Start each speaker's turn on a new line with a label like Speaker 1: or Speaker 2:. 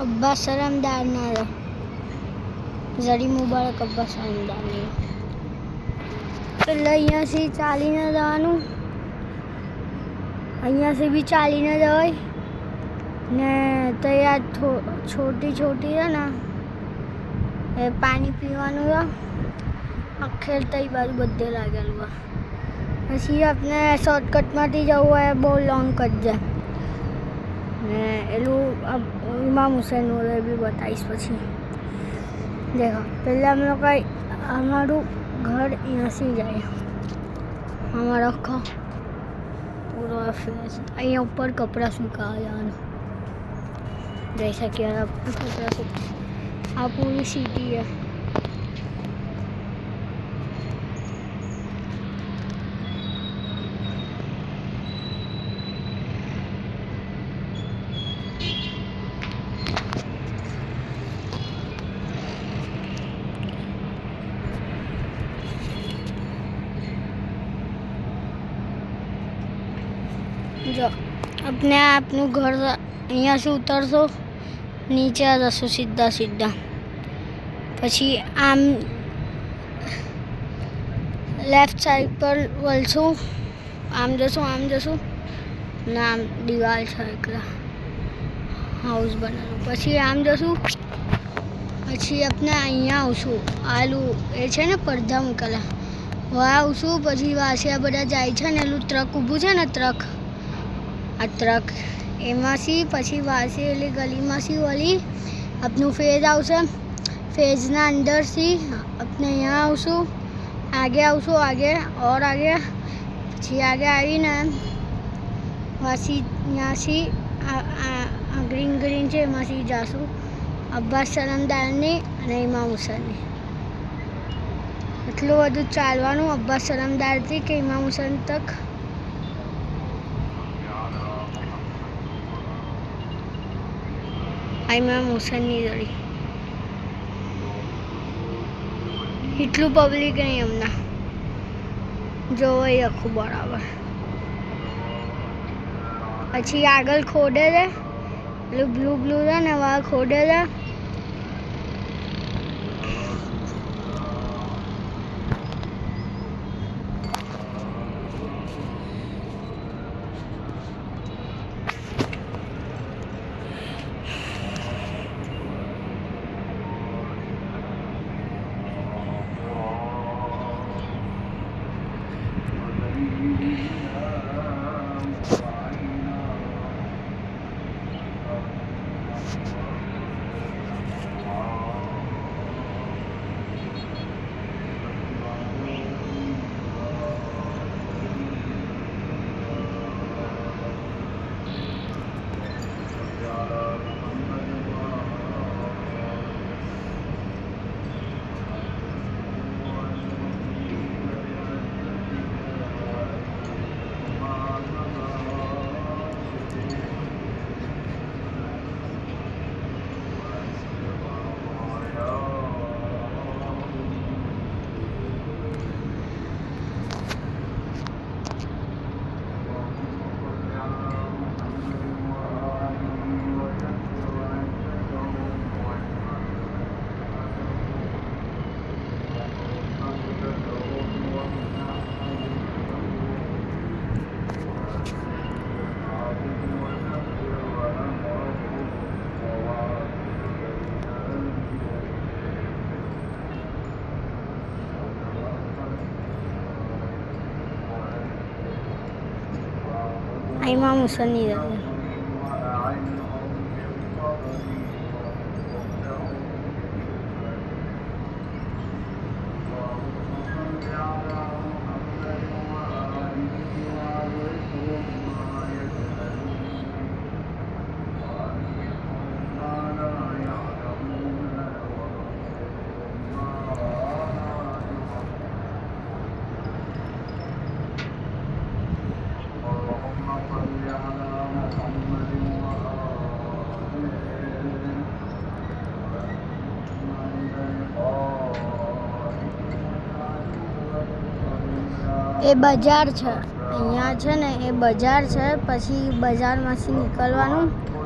Speaker 1: अब्बास सरमदार ना जरी मुबारक अब्बास सरमदार नहीं पहले अँ से चाली ने जवानू अँ से भी चाली ने जवाय ने तो यार छोटी छोटी है ना ए पानी पीवानू आखेर तई बाजू बधे लागेलू पछी अपने शॉर्टकट में जવું है बहुत लॉन्ग कट जाए ने एलू अब इमाम हुसैन वाले भी बताइश पछी देखो पहले हम लोग का हमारू घर यहाँ से जाए हमारा आखा पूरा फेस अँ ऊपर कपड़ा सूखा जाना जैसा कि यार कपड़ा सूखा आ पूरी सिटी है जो अपने आपनु घर अँ से उतरशो नीचे आ जशो सीधा सीधा पछी आम लेफ्ट साइड पर वळशो आम जशो ने आम दीवाल छे एकला हाउस बनेलू पछी आम जशो पछी अपने अँ आवशो आलू ए छे ने પડદા મૂકેલા वहाँ आवशो पछी वासे आ बधा जाय छे ने एलू ट्रक ऊभું छे ने ट्रक आ ट्रक एमांथी पछी वासे एली गलीमांथी वली अपनु फेज आवशे फेजना अंदरथी अपने यहाँ आवशो आगे और आगे पछी आगे आवीने वासी ત્યાંથી ग्रीन ग्रीन છે એમાંથી જાશું અબ્બાસ સરમદારની અને ઇમામ હુસૈનની એટલું બધું ચાલવાનું અબ્બાસ સરમદારથી કે ઇમામ હુસૈન તક इमाम हुसैन जड़ी એટલું પબ્લિક नहीं हमना जो वही आखू बराबर पछी आगल खोदे है ब्लू ब्लू है ने वहाँ खोदे है इमाम हुसैन जड़ी ए बजार है अँ ने ए बजार है पछी बजार में निकलवानुं